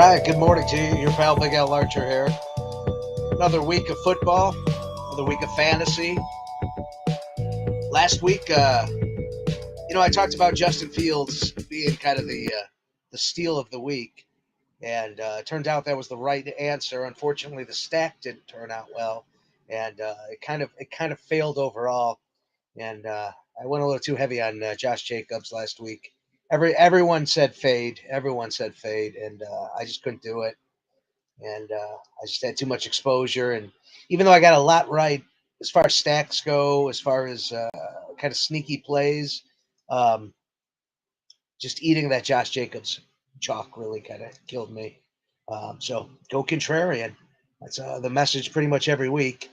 right, good morning to you. Your pal Big Al Larcher here. Another week of football, another week of fantasy. Last week, I talked about Justin Fields being kind of the steal of the week, and it turned out that was the right answer. Unfortunately, the stack didn't turn out well, and it kind of failed overall. And I went a little too heavy on Josh Jacobs last week. Everyone said fade. Everyone said fade, and I just couldn't do it. And I just had too much exposure. And even though I got a lot right as far as stacks go, as far as kind of sneaky plays, um, just eating that Josh Jacobs chalk really kind of killed me. So go contrarian. That's the message pretty much every week.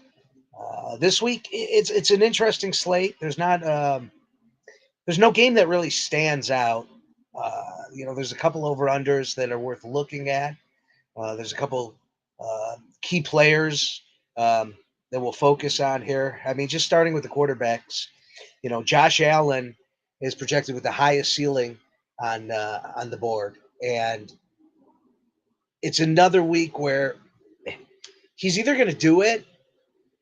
This week it's an interesting slate. There's no game that really stands out. There's a couple over unders that are worth looking at. There's a couple key players that we'll focus on here. I mean, just starting with the quarterbacks, Josh Allen is projected with the highest ceiling on the board, and it's another week where he's either going to do it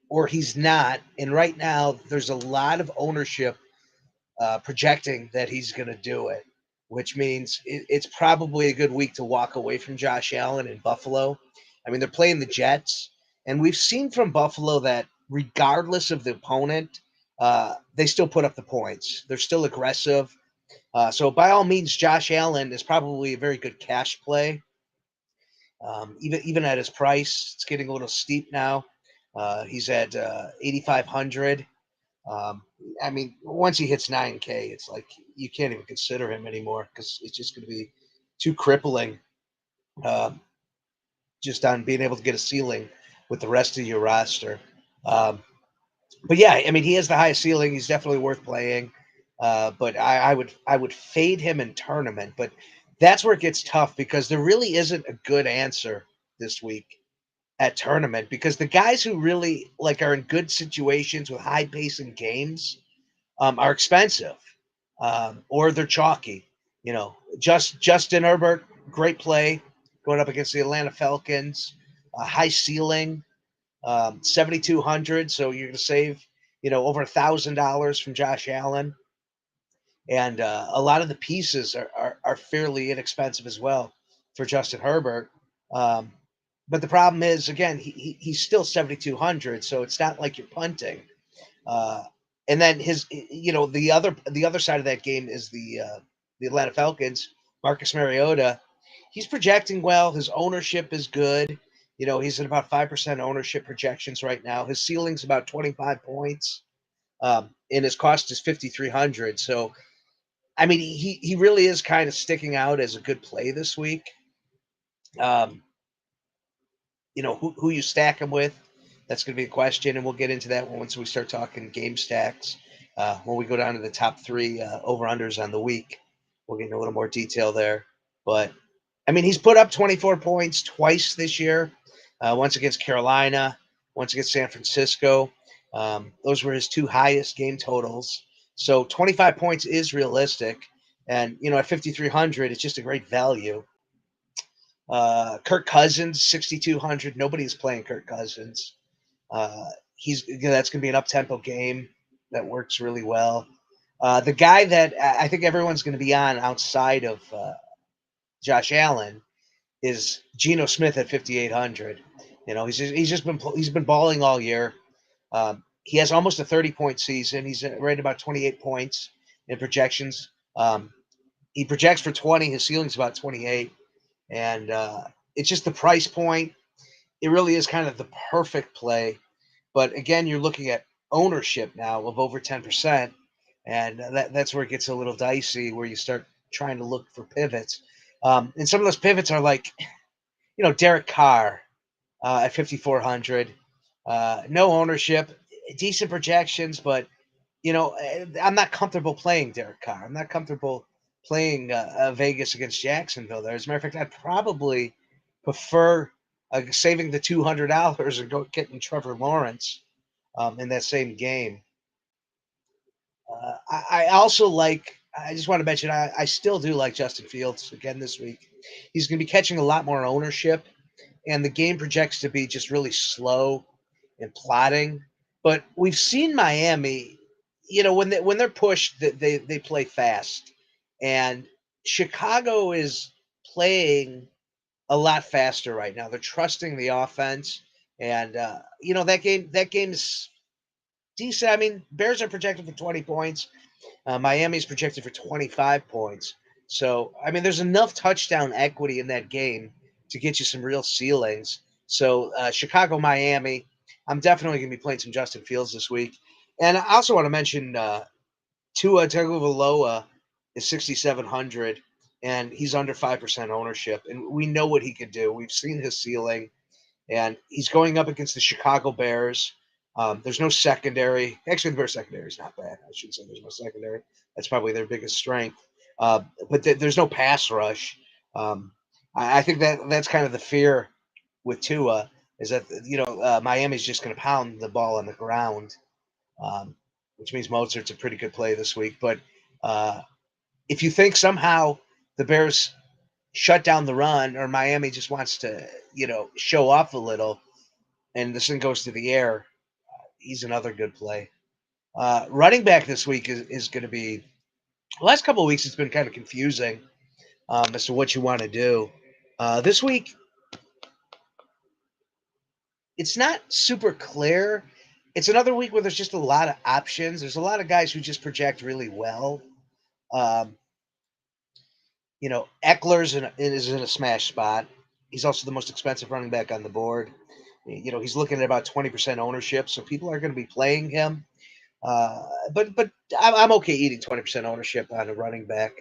or he's not. And right now, there's a lot of ownership projecting that he's going to do it, which means it's probably a good week to walk away from Josh Allen in Buffalo. I mean, they're playing the Jets, and we've seen from Buffalo that regardless of the opponent, they still put up the points. They're still aggressive. So by all means, Josh Allen is probably a very good cash play. Even at his price, it's getting a little steep now. He's at 8,500. Um, I mean, once he hits 9K, it's like you can't even consider him anymore because it's just going to be too crippling um, just on being able to get a ceiling with the rest of your roster. Um, but yeah, I mean, he has the highest ceiling. He's definitely worth playing. But I would fade him in tournament. But that's where it gets tough because there really isn't a good answer this week at tournament because the guys who really like are in good situations with high pacing games are expensive, or they're chalky. Justin Herbert, great play going up against the Atlanta Falcons, high ceiling, 7,200. So you're going to save, over $1,000 from Josh Allen, and a lot of the pieces are fairly inexpensive as well for Justin Herbert. Um, but the problem is, again, he's still 7,200, so it's not like you're punting. Uh, and then the other side of that game is the Atlanta Falcons. Marcus Mariota, he's projecting well. His ownership is good. He's at about 5% ownership projections right now. His ceiling's about 25 points, and his cost is 5,300. So I mean, he really is kind of sticking out as a good play this week. Um, who you stack him with, that's going to be a question, and we'll get into that once we start talking game stacks. When we go down to the top three over unders on the week, we'll get into a little more detail there. But I mean, he's put up 24 points twice this year. Once against Carolina, once against San Francisco. Those were his two highest game totals. So 25 points is realistic, and at 5,300, it's just a great value. Kirk Cousins, 6,200. Nobody's playing Kirk Cousins. That's going to be an up-tempo game that works really well. The guy that I think everyone's going to be on outside of Josh Allen is Geno Smith at 5,800. He's been balling all year. He has almost a 30-point season. He's right at about 28 points in projections. He projects for 20. His ceiling's about 28. And it's just the price point. It really is kind of the perfect play. But again, you're looking at ownership now of over 10%. And that's where it gets a little dicey, where you start trying to look for pivots. And some of those pivots are like, Derek Carr at 5,400. No ownership, decent projections, but, I'm not comfortable playing Derek Carr. I'm not comfortable playing Vegas against Jacksonville there. As a matter of fact, I'd probably prefer saving the $200 and go getting Trevor Lawrence in that same game. I also like I just want to mention I still do like Justin Fields again this week. He's going to be catching a lot more ownership, and the game projects to be just really slow and plodding. But we've seen Miami, when they're pushed, they play fast, and Chicago is playing a lot faster right now. They're trusting the offense, and that game is decent. I mean, Bears are projected for 20 points. Miami's projected for 25 points. So, I mean, there's enough touchdown equity in that game to get you some real ceilings. So, Chicago, Miami, I'm definitely going to be playing some Justin Fields this week. And I also want to mention Tua Tagovailoa is 6,700, and he's under 5% ownership. And we know what he could do. We've seen his ceiling, and he's going up against the Chicago Bears. There's no secondary. Actually, the Bears secondary is not bad. I should say there's no secondary. That's probably their biggest strength. But there's no pass rush. I think that's kind of the fear with Tua is that Miami's just going to pound the ball on the ground, um, which means Mozart's a pretty good play this week. But uh, if you think somehow the Bears shut down the run or Miami just wants to show off a little, and this thing goes to the air, he's another good play. Running back this week is going to be the last couple of weeks. It's been kind of confusing as to what you want to do. This week, it's not super clear. It's another week where there's just a lot of options. There's a lot of guys who just project really well. Um, Eckler's is in a smash spot. He's also the most expensive running back on the board. He's looking at about 20% ownership, so people are going to be playing him. But I'm okay eating 20% ownership on a running back,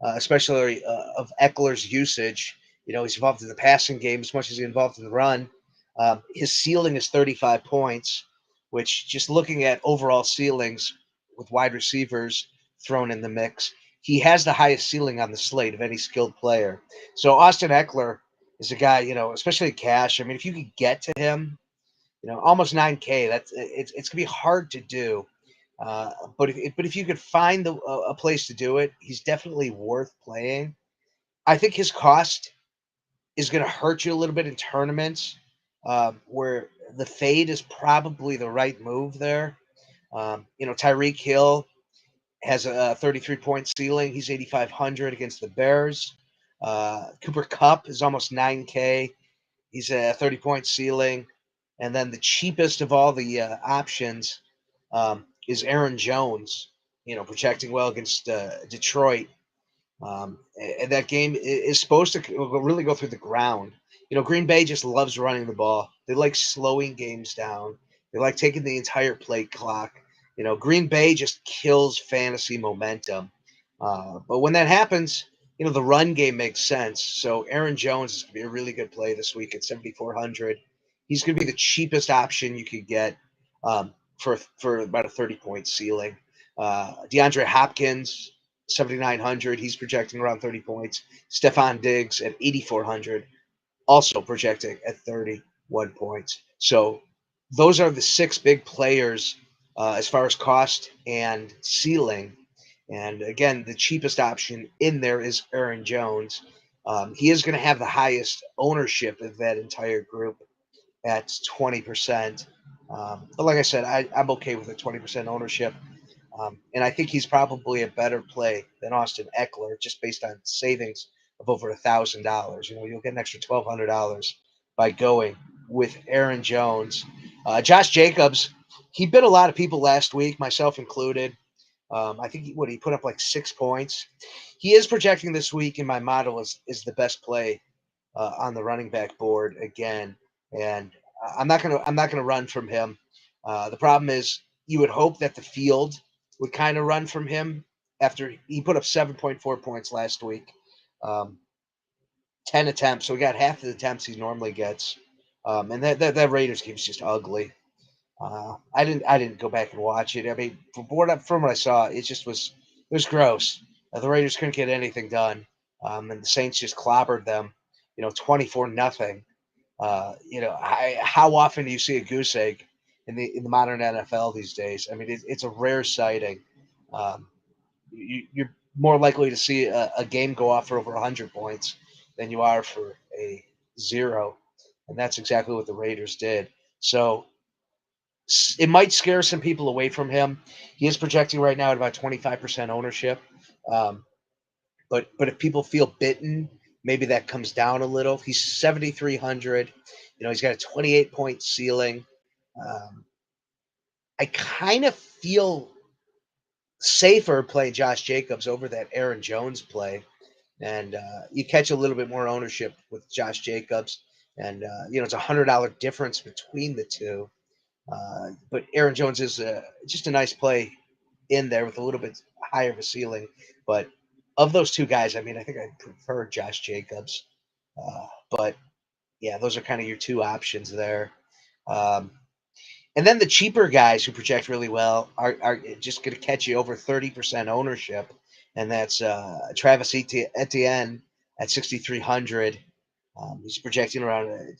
especially of Eckler's usage. He's involved in the passing game as much as he's involved in the run. His ceiling is 35 points, which just looking at overall ceilings with wide receivers thrown in the mix, he has the highest ceiling on the slate of any skilled player. So Austin Eckler is a guy, especially cash. I mean, if you could get to him, almost 9K, it's gonna be hard to do. But if you could find a place to do it, he's definitely worth playing. I think his cost is going to hurt you a little bit in tournaments where the fade is probably the right move there. Tyreek Hill has a 33-point ceiling. He's 8,500 against the Bears. Cooper Kupp is almost 9K. He's a 30-point ceiling. And then the cheapest of all the options is Aaron Jones, projecting well against Detroit. And that game is supposed to really go through the ground. Green Bay just loves running the ball. They like slowing games down. They like taking the entire play clock. Green Bay just kills fantasy momentum. But when that happens, the run game makes sense. So Aaron Jones is going to be a really good play this week at 7,400. He's going to be the cheapest option you could get for about a 30-point ceiling. DeAndre Hopkins, 7,900. He's projecting around 30 points. Stephon Diggs at 8,400, also projecting at 31 points. So those are the six big players as far as cost and ceiling. And again, the cheapest option in there is Aaron Jones. He is going to have the highest ownership of that entire group at 20%. But like I said, I'm okay with the 20% ownership. And I think he's probably a better play than Austin Eckler just based on savings of over $1,000. You'll get an extra $1,200 by going with Aaron Jones. Josh Jacobs, he bit a lot of people last week, myself included. I think he put up like 6 points. He is projecting this week in my model is the best play on the running back board again, and I'm not gonna run from him. The problem is you would hope that the field would kind of run from him after he put up 7.4 points last week, um, 10 attempts, so he got half the attempts he normally gets, and that Raiders game is just ugly. I didn't go back and watch it. I mean, from what I saw, it was gross. The Raiders couldn't get anything done, and the Saints just clobbered them, 24-0. How often do you see a goose egg in the modern NFL these days? I mean, it's a rare sighting. Um, you're more likely to see a game go off for over 100 points than you are for a 0. And that's exactly what the Raiders did. So it might scare some people away from him. He is projecting right now at about 25% ownership. Um, but if people feel bitten, maybe that comes down a little. He's 7,300. He's got a 28-point ceiling. Um, I kind of feel safer playing Josh Jacobs over that Aaron Jones play. And you catch a little bit more ownership with Josh Jacobs. And, it's $100 difference between the two. But Aaron Jones is just a nice play in there with a little bit higher of a ceiling. But of those two guys, I mean, I think I prefer Josh Jacobs. But yeah, those are kind of your two options there. Um, and then the cheaper guys who project really well are just going to catch you over 30% ownership. And that's Travis Etienne at 6,300. He's projecting around,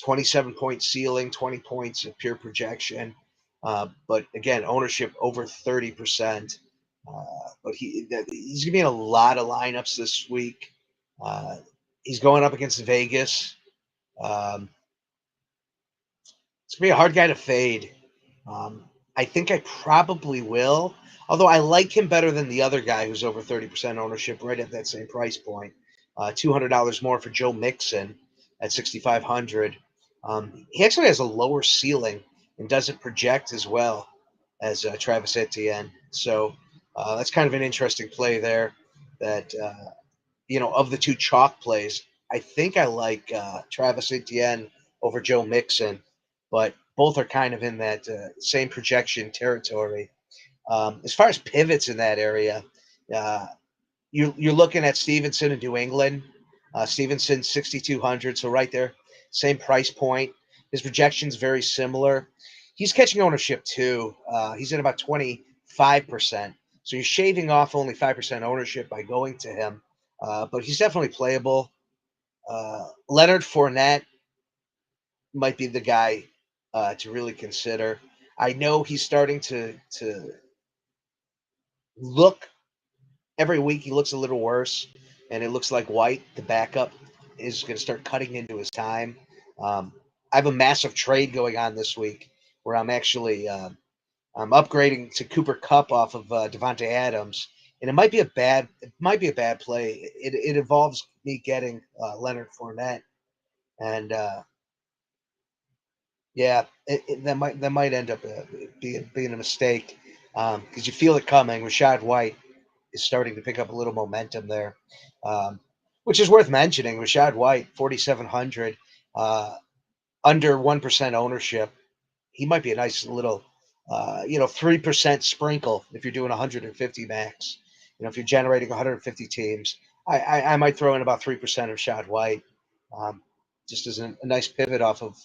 27-point ceiling, 20 points of pure projection. But again, ownership over 30%. But he's going to be in a lot of lineups this week. Uh, he's going up against Vegas. Um, it's going to be a hard guy to fade. Um, I think I probably will, although I like him better than the other guy who's over 30% ownership right at that same price point. $200 more for Joe Mixon at 6,500. He actually has a lower ceiling and doesn't project as well as Travis Etienne. So that's kind of an interesting play there. That of the two chalk plays, I think I like Travis Etienne over Joe Mixon, but both are kind of in that same projection territory. As far as pivots in that area, uh, you're looking at Stevenson in New England. Stevenson 6,200, so right there, same price point. His projection's very similar. He's catching ownership too. He's at about 25%. So you're shaving off only 5% ownership by going to him. But he's definitely playable. Leonard Fournette might be the guy to really consider. I know he's starting to look every week. He looks a little worse, and it looks like White, the backup, is going to start cutting into his time. Um, I have a massive trade going on this week where I'm actually I'm upgrading to Cooper Cup off of Devontae Adams, and it might be a bad play. It involves me getting Leonard Fournette, and yeah, that might end up being a mistake because you feel it coming. Rashad White is starting to pick up a little momentum there, um, which is worth mentioning. Rashad White, 4,700, uh, under 1% ownership. He might be a nice little, 3% sprinkle if you're doing 150 max. If you're generating 150 teams, I might throw in about 3% of Shad White, um, just as a nice pivot off of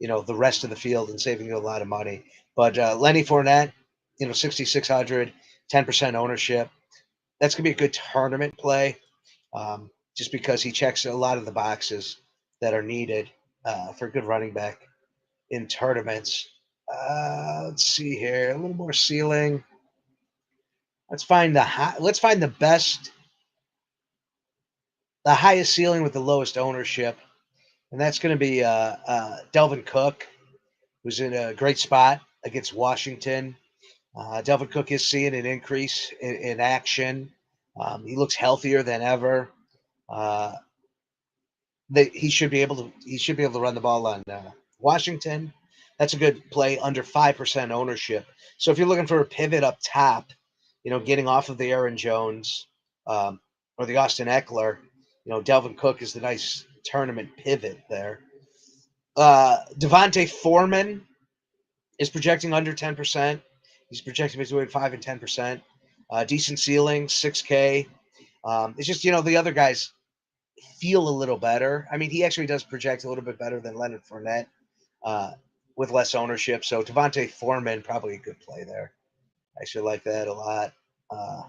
the rest of the field and saving you a lot of money. But Lenny Fournette, 6,600, 10% ownership. That's gonna be a good tournament play, just because he checks a lot of the boxes that are needed for a good running back in tournaments. Let's see here. A little more ceiling. Let's find the highest ceiling with the lowest ownership, and that's going to be Delvin Cook, who's in a great spot against Washington. Delvin Cook is seeing an increase in action. He looks healthier than ever. Uh, he should be able to run the ball on Washington. That's a good play under 5% ownership. So if you're looking for a pivot up top, getting off of the Aaron Jones um, or the Austin Eckler, Delvin Cook is the nice tournament pivot there. Devontae Foreman is projecting under 10%. He's projecting between 5 and 10%. Decent ceiling, 6K. It's just the other guys feel a little better. I mean, he actually does project a little bit better than Leonard Fournette uh, with less ownership. So Devontae Foreman probably a good play there. I actually like that a lot. Uh,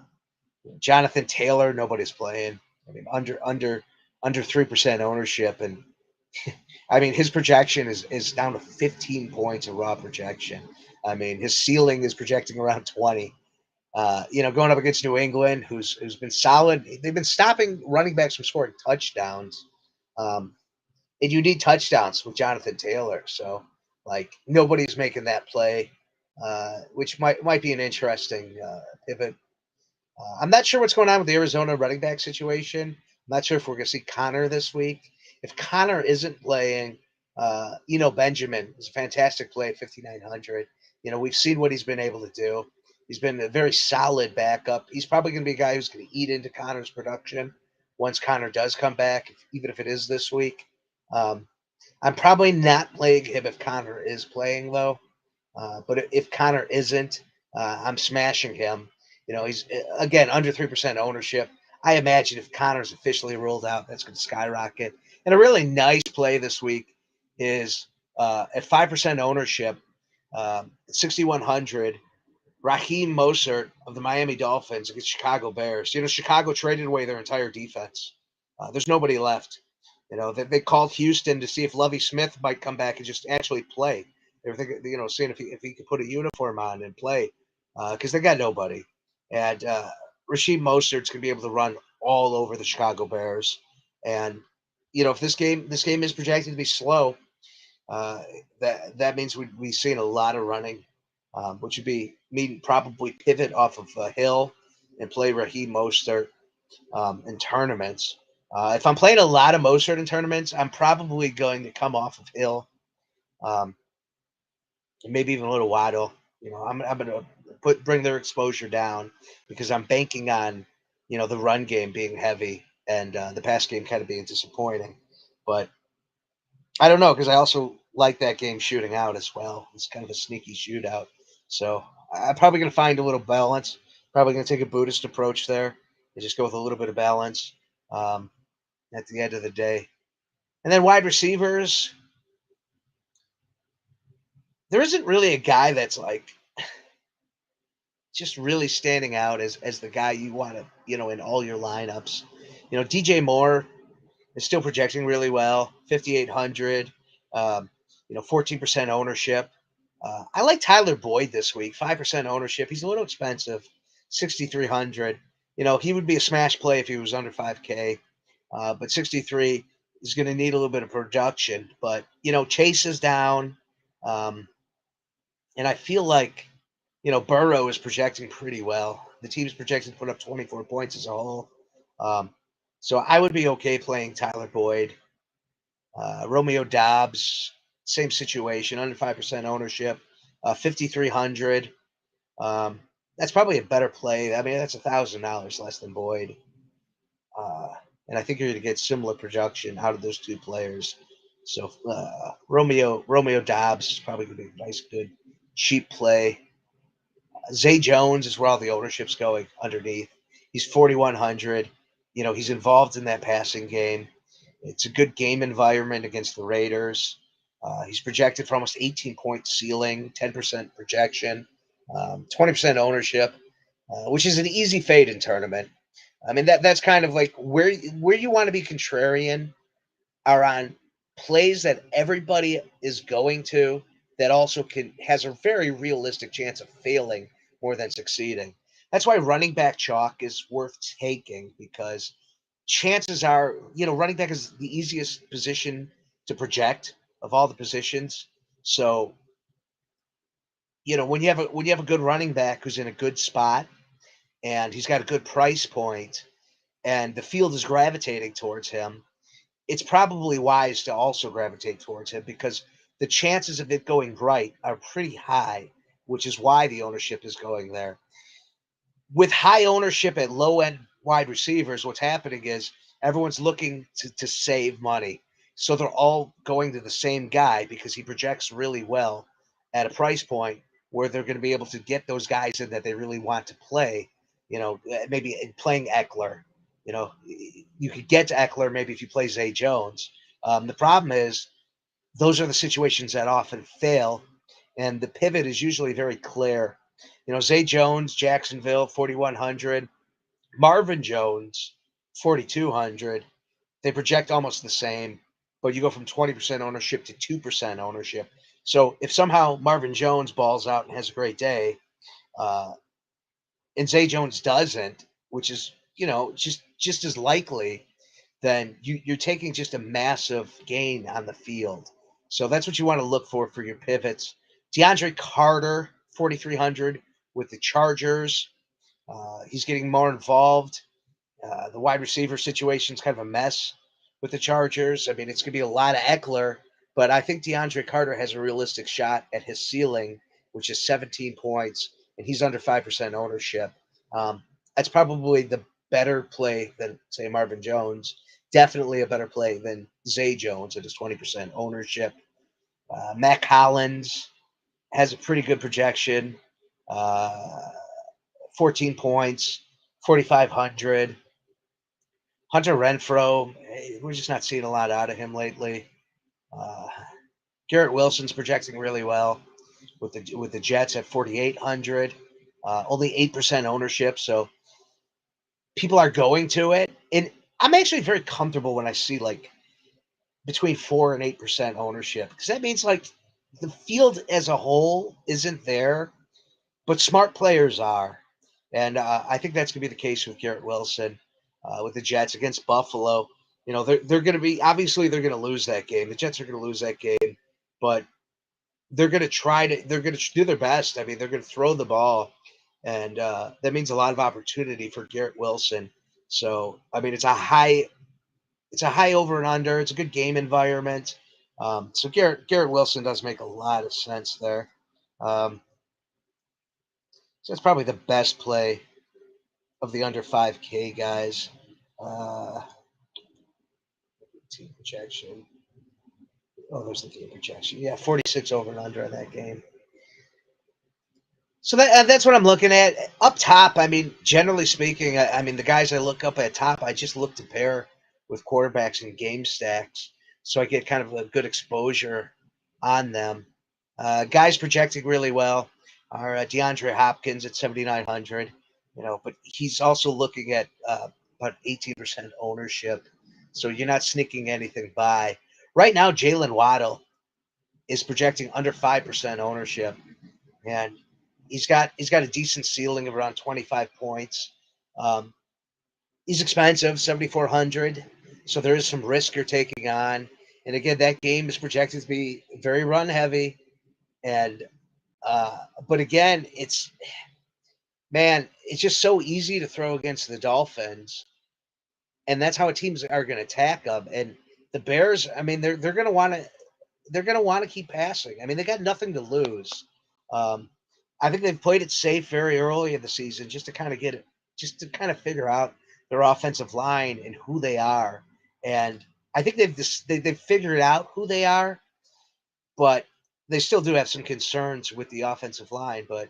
Jonathan Taylor, nobody's playing. I mean, under 3% ownership, and I mean his projection is down to 15 points of raw projection. I mean his ceiling is projecting around 20. Going up against New England, who's been solid. They've been stopping running backs from scoring touchdowns. Um, and you need touchdowns with Jonathan Taylor. So, like, nobody's making that play, which might be an interesting pivot. I'm not sure what's going on with the Arizona running back situation. I'm not sure if we're going to see Connor this week. If Connor isn't playing, Benjamin is a fantastic play at 5,900. We've seen what he's been able to do. He's been a very solid backup. He's probably going to be a guy who's going to eat into Connor's production once Connor does come back, even if it is this week. Um, I'm probably not playing him if Connor is playing, though. But if Connor isn't, I'm smashing him. He's again under 3% ownership. I imagine if Connor's officially ruled out, that's going to skyrocket. And a really nice play this week is at 5% ownership, 6,100. Raheem Mostert of the Miami Dolphins against Chicago Bears. Chicago traded away their entire defense. There's nobody left. They called Houston to see if Lovie Smith might come back and just actually play. They were thinking, seeing if he could put a uniform on and play because they got nobody. And Raheem Mostert's going to be able to run all over the Chicago Bears. And if this game is projected to be slow, uh, that means we'd be seeing a lot of running, which would be me probably pivot off of Hill and play Raheem Mostert in tournaments. If I'm playing a lot of Mostert in tournaments, I'm probably going to come off of Hill, um, and maybe even a little Waddle. I'm going to bring their exposure down because I'm banking on the run game being heavy and the pass game kind of being disappointing. But I don't know because I also like that game shooting out as well. It's kind of a sneaky shootout. So I'm probably going to find a little balance. Probably going to take a Buddhist approach there and just go with a little bit of balance at the end of the day. And then wide receivers, there isn't really a guy that's like just really standing out as the guy you want to, in all your lineups. DJ Moore is still projecting really well, 5,800, 14% ownership. I like Tyler Boyd this week, 5% ownership. He's a little expensive, 6,300. He would be a smash play if he was under 5K, but 63 is going to need a little bit of production. But, Chase is down, and I feel like, Burrow is projecting pretty well. The team's projected to put up 24 points as a whole. Um, so I would be okay playing Tyler Boyd. Romeo Dobbs, same situation, under 5% ownership, 5,300. That's probably a better play. I mean, that's $1,000 less than Boyd. And I think you're going to get similar production out of those two players. So Romeo Dobbs is probably going to be a nice, good, cheap play. Zay Jones is where all the ownership's going underneath. He's 4,100. He's involved in that passing game. It's a good game environment against the Raiders. He's projected for almost 18-point ceiling, 10% projection, 20% ownership, which is an easy fade in tournament. I mean, that's kind of like where you want to be contrarian are on plays that everybody is going to that also has a very realistic chance of failing more than succeeding. That's why running back chalk is worth taking because chances are, running back is the easiest position to project of all the positions. So, when you have a good running back who's in a good spot and he's got a good price point and the field is gravitating towards him, it's probably wise to also gravitate towards him because the chances of it going right are pretty high, which is why the ownership is going there. With high ownership at low end wide receivers, what's happening is everyone's looking to save money. So they're all going to the same guy because he projects really well at a price point where they're going to be able to get those guys in that they really want to play. Maybe playing Eckler. You could get to Eckler maybe if you play Zay Jones. The problem is those are the situations that often fail, and the pivot is usually very clear. Zay Jones, Jacksonville, 4,100. Marvin Jones, 4,200. They project almost the same, but you go from 20% ownership to 2% ownership. So if somehow Marvin Jones balls out and has a great day, uh, and Zay Jones doesn't, which is, just as likely, then you're taking just a massive gain on the field. So that's what you want to look for your pivots. DeAndre Carter, 4,300 with the Chargers. He's getting more involved. The wide receiver situation is kind of a mess with the Chargers. I mean, it's going to be a lot of Eckler, but I think DeAndre Carter has a realistic shot at his ceiling, which is 17 points, and he's under 5% ownership. That's probably the better play than, say, Marvin Jones. Definitely a better play than Zay Jones at his 20% ownership. Mac Hollins has a pretty good projection. Uh, 14 points, 4,500. Hunter Renfro, we're just not seeing a lot out of him lately. Uh, Garrett Wilson's projecting really well with the Jets at 4,800. Only 8% ownership, so people are going to it. And I'm actually very comfortable when I see like between 4 and 8% ownership, because that means like the field as a whole isn't there, but smart players are. And I think that's going to be the case with Garrett Wilson with the Jets against Buffalo. They're going to be, obviously they're going to lose that game. The Jets are going to lose that game, but they're going to do their best. I mean, they're going to throw the ball, and that means a lot of opportunity for Garrett Wilson. So, I mean, it's a high over and under. It's a good game environment. So Garrett Wilson does make a lot of sense there. So that's probably the best play of the under 5K guys. Uh, Team projection. Oh, there's the game projection. Yeah, 46 over and under on that game. So that's what I'm looking at. Up top, I mean, generally speaking, I mean, the guys I look up at top, I just look to pair with quarterbacks and game stacks. So I get kind of a good exposure on them. Guys projecting really well are DeAndre Hopkins at 7,900, but he's also looking at about 18% ownership. So you're not sneaking anything by. Right now, Jalen Waddle is projecting under 5% ownership, and he's got a decent ceiling of around 25 points. Um, he's expensive, 7,400, so there is some risk you're taking on. And again, that game is projected to be very run heavy, and but again, it's just so easy to throw against the Dolphins, and that's how teams are going to attack them. And the Bears, I mean, they're going to want to keep passing. I mean, they got nothing to lose. Um, I think they've played it safe very early in the season just to kind of just to figure out their offensive line and who they are. And I think they've figured out who they are, but they still do have some concerns with the offensive line. But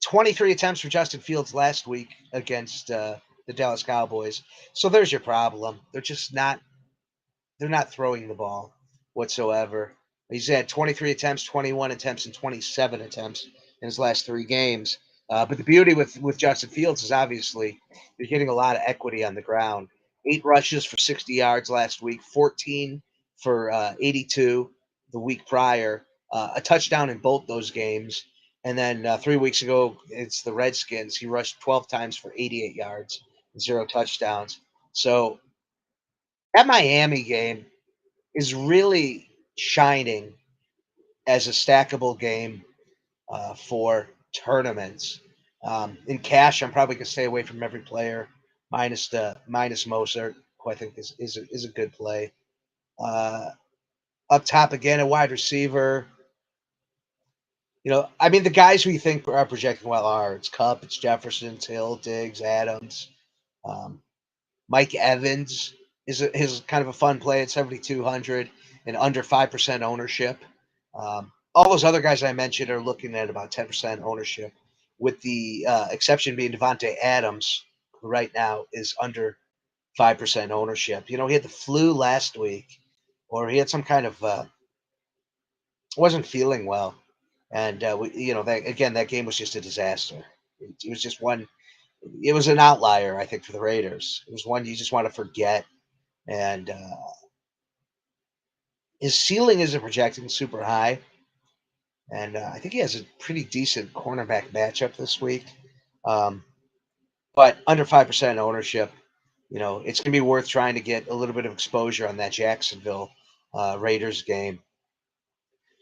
23 attempts for Justin Fields last week against the Dallas Cowboys. So there's your problem. They're not throwing the ball whatsoever. He's had 23 attempts, 21 attempts, and 27 attempts in his last three games. But the beauty with Justin Fields is obviously you're getting a lot of equity on the ground. 8 rushes for 60 yards last week, 14 for 82 the week prior, a touchdown in both those games. And then 3 weeks ago, it's the Redskins. He rushed 12 times for 88 yards, 0 touchdowns. So that Miami game is really shining as a stackable game for tournaments. In cash, I'm probably gonna stay away from every player minus Mozart, who I think is a good play. Uh, Up top again, a wide receiver. I mean, the guys we think are projecting well are it's Cup, it's Jefferson, it's Hill, Diggs, Adams. Um, Mike Evans is kind of a fun play at 7,200 and under 5% ownership. All those other guys I mentioned are looking at about 10% ownership, with the exception being Devontae Adams, who right now is under 5% ownership. He had the flu last week, or he had some kind of wasn't feeling well, and that game was just a disaster. It was just one. It was an outlier, I think, for the Raiders. It was one you just want to forget, and his ceiling isn't projecting super high, and I think he has a pretty decent cornerback matchup this week. But under 5% ownership, it's going to be worth trying to get a little bit of exposure on that Jacksonville Raiders game.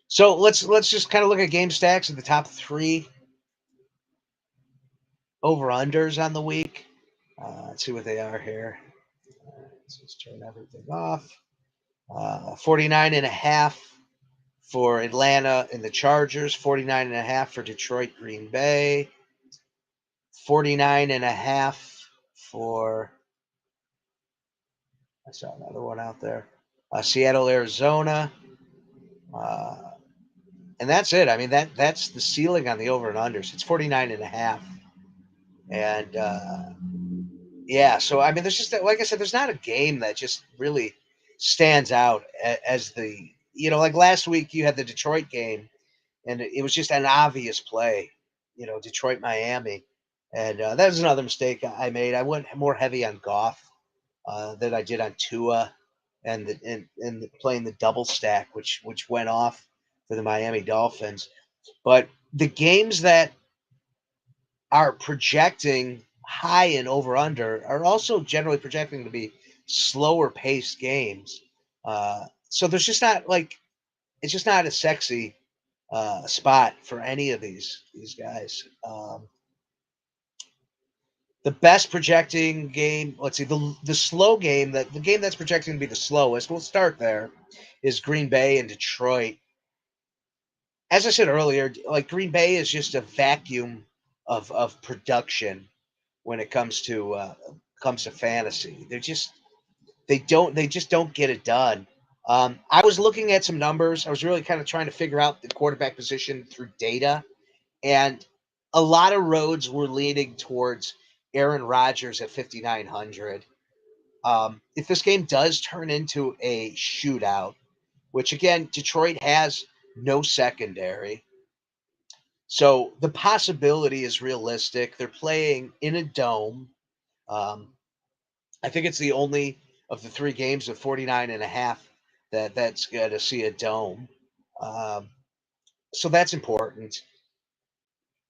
So let's just kind of look at game stacks at the top three over-unders on the week. Let's see what they are here. Let's just turn everything off. 49 and a half for Atlanta and the Chargers, 49 and a half for Detroit, Green Bay, 49 and a half for, I saw another one out there, Seattle, Arizona. And that's it. I mean, that's the ceiling on the over and unders. It's 49 and a half. And yeah, so I mean, there's just, like I said, there's not a game that just really stands out as the, like last week you had the Detroit game, and it was just an obvious play, Detroit, Miami. And that was another mistake I made. I went more heavy on Goff than I did on Tua, and playing the double stack, which went off for the Miami Dolphins. But the games that are projecting high and over under are also generally projecting to be slower paced games. So there's just not like it's just not a sexy spot for any of these guys. The best projecting game, let's see, the slow game, that the game that's projecting to be the slowest, we'll start there, is Green Bay and Detroit. As I said earlier, like Green Bay is just a vacuum of production when it comes to fantasy. They just don't get it done. I was looking at some numbers. I was really kind of trying to figure out the quarterback position through data, and a lot of roads were leaning towards Aaron Rodgers at 5,900. If this game does turn into a shootout, which again Detroit has no secondary, so the possibility is realistic. They're playing in a dome. Um, I think it's the only of the three games of 49 and a half that's going to see a dome. Um, so that's important.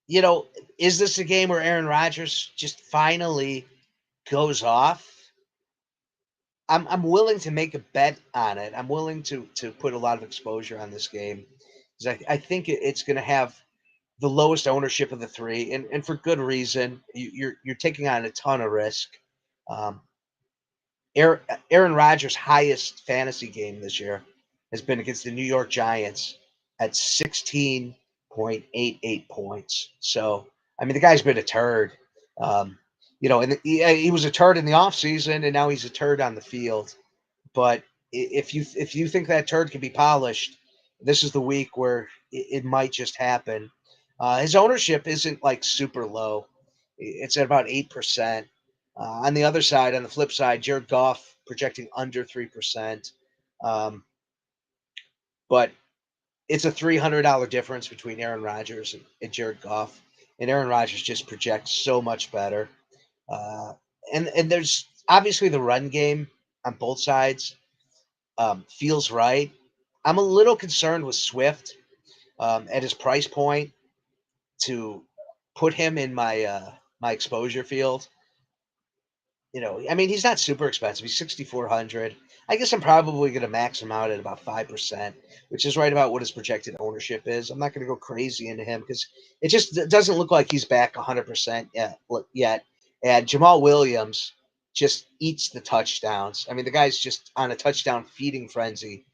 You know, is this a game where Aaron Rodgers just finally goes off? I'm willing to make a bet on it. I'm willing to put a lot of exposure on this game because I think it's going to have the lowest ownership of the three, and for good reason. You're taking on a ton of risk. Um, Aaron Rodgers' highest fantasy game this year has been against the New York Giants at 16.88 points. So, I mean, the guy's been a turd. Um, and he was a turd in the offseason, and now he's a turd on the field. But if you think that turd can be polished, this is the week where it might just happen. His ownership isn't like super low; it's at about 8%. On the other side, on the flip side, Jared Goff projecting under 3%, um, but it's a $300 difference between Aaron Rodgers and Jared Goff, and Aaron Rodgers just projects so much better. Uh, and there's obviously the run game on both sides feels right. I'm a little concerned with Swift at his price point to put him in my exposure field. I mean, he's not super expensive. He's 6,400. I guess I'm probably going to max him out at about 5%, which is right about what his projected ownership is. I'm not going to go crazy into him because it just doesn't look like he's back 100% yet. And Jamal Williams just eats the touchdowns. I mean, the guy's just on a touchdown feeding frenzy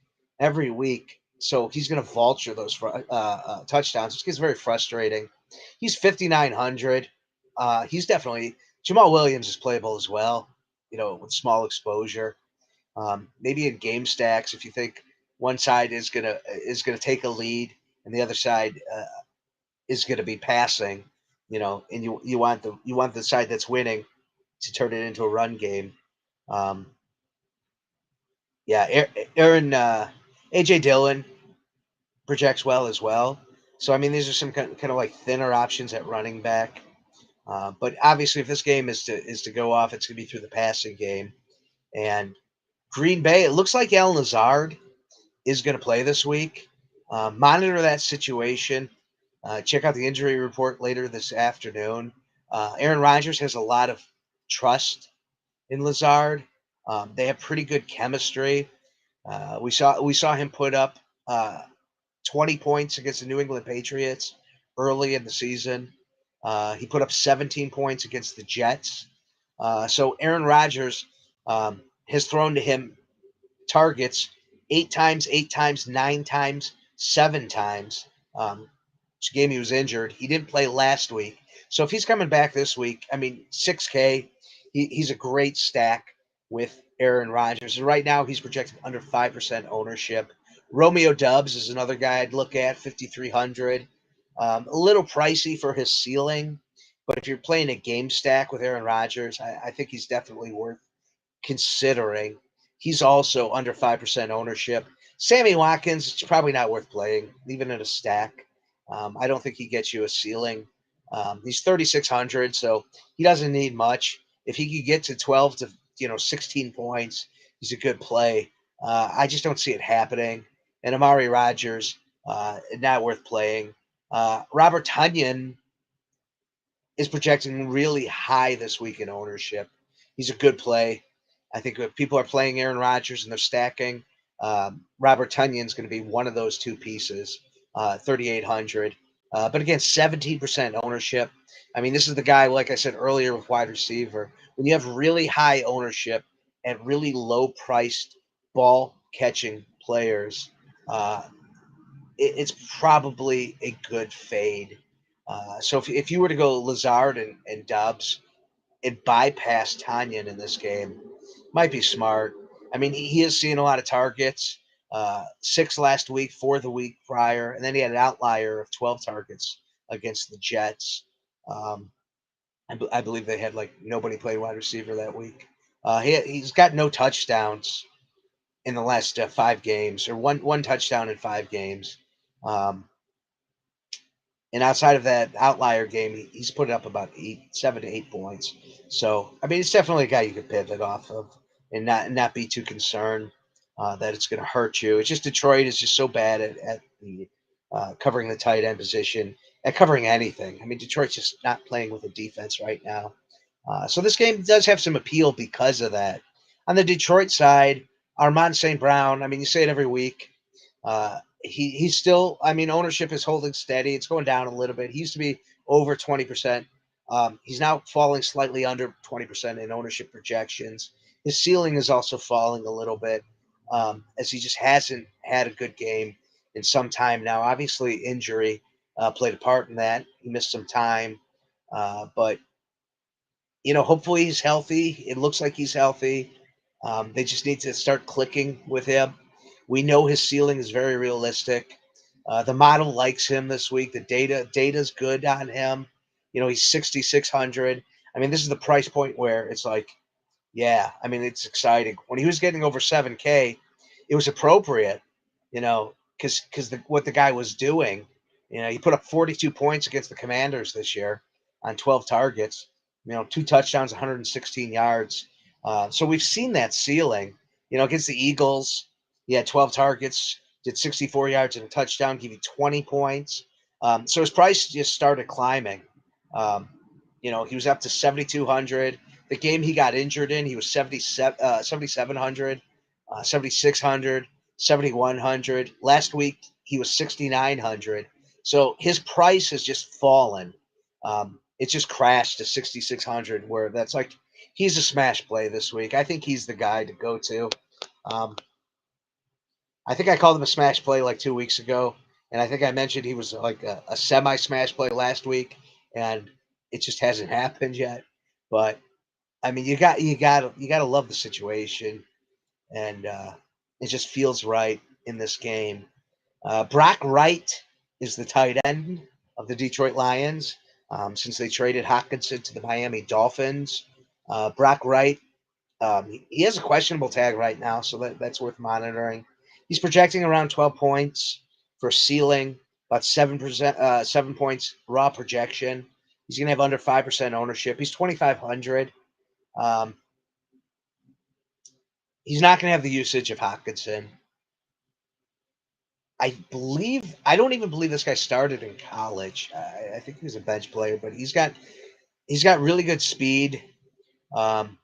every week. So he's going to vulture those touchdowns, which gets very frustrating. He's 5,900. He's definitely Jamal Williams is playable as well, with small exposure. Maybe in game stacks, if you think one side is gonna take a lead and the other side is gonna be passing, and you want the side that's winning to turn it into a run game. Um, yeah, Aaron AJ Dillon projects well as well. So I mean, these are some kind of like thinner options at running back. But obviously, if this game is to go off, it's going to be through the passing game. And Green Bay, it looks like Al Lazard is going to play this week. Monitor that situation. Check out the injury report later this afternoon. Aaron Rodgers has a lot of trust in Lazard. They have pretty good chemistry. We saw him put up 20 points against the New England Patriots early in the season. He put up 17 points against the Jets. So Aaron Rodgers has thrown to him targets 8 times, 9 times, 7 times. Which game he was injured. He didn't play last week. So if he's coming back this week, I mean, 6K, he's a great stack with Aaron Rodgers. And right now, he's projected under 5% ownership. Romeo Dubs is another guy I'd look at, 5,300. A little pricey for his ceiling, but if you're playing a game stack with Aaron Rodgers, I think he's definitely worth considering. He's also under 5% ownership. Sammy Watkins, it's probably not worth playing, even in a stack. I don't think he gets you a ceiling. He's 3,600, so he doesn't need much. If he could get to 12 to 16 points, he's a good play. I just don't see it happening. And Amari Rodgers, not worth playing. Robert Tunyon is projecting really high this week in ownership. He's a good play. I think if people are playing Aaron Rodgers and they're stacking, Robert Tunyon's going to be one of those two pieces, 3,800. But again, 17% ownership. I mean, this is the guy, like I said earlier, with wide receiver. When you have really high ownership and really low priced ball catching players, uh, it's probably a good fade. So if you were to go Lazard and Dobbs and bypass Tanyan in this game, might be smart. I mean, he is seeing a lot of targets. 6 last week, 4 the week prior, and then he had an outlier of 12 targets against the Jets. Um, I believe they had like nobody play wide receiver that week. He's got no touchdowns in the last 5 games, or one touchdown in 5 games. Um, And outside of that outlier game, he's put up about 7 to 8 points. So I mean, it's definitely a guy you could pivot off of and not be too concerned that it's going to hurt you. It's just Detroit is just so bad at the covering the tight end position, at covering anything. I mean, Detroit's just not playing with a defense right now. So this game does have some appeal because of that. On the Detroit side, Armand St. Brown. I mean, you say it every week. He's still, I mean, ownership is holding steady. It's going down a little bit. He used to be over 20%. He's now falling slightly under 20% in ownership projections. His ceiling is also falling a little bit as he just hasn't had a good game in some time now. Obviously, injury played a part in that. He missed some time, but hopefully he's healthy. It looks like he's healthy. They just need to start clicking with him. We know his ceiling is very realistic. The model likes him this week. The data's good on him. He's 6,600. I mean, this is the price point where it's like, yeah, I mean, it's exciting. When he was getting over 7K, it was appropriate, because what the guy was doing. He put up 42 points against the Commanders this year on 12 targets. 2 touchdowns, 116 yards. So we've seen that ceiling. Against the Eagles, he had 12 targets, did 64 yards and a touchdown, give you 20 points. So his price just started climbing. Um, he was up to 7,200. The game he got injured in, he was 7,700, 7,600, 7,100. Last week, he was 6,900. So his price has just fallen. It just crashed to 6,600, where that's like, he's a smash play this week. I think he's the guy to go to. Um, I think I called him a smash play like 2 weeks ago, and I think I mentioned he was like a semi smash play last week, and it just hasn't happened yet. But I mean, you got to love the situation, and it just feels right in this game. Brock Wright is the tight end of the Detroit Lions since they traded Hawkinson to the Miami Dolphins. Brock Wright, he has a questionable tag right now, so that's worth monitoring. He's projecting around 12 points for ceiling, about 7%, 7 points raw projection. He's going to have under 5% ownership. He's 2,500. Um, he's not going to have the usage of Hawkinson. I don't even believe this guy started in college. I think he was a bench player, but he's got He's got really good speed. Um,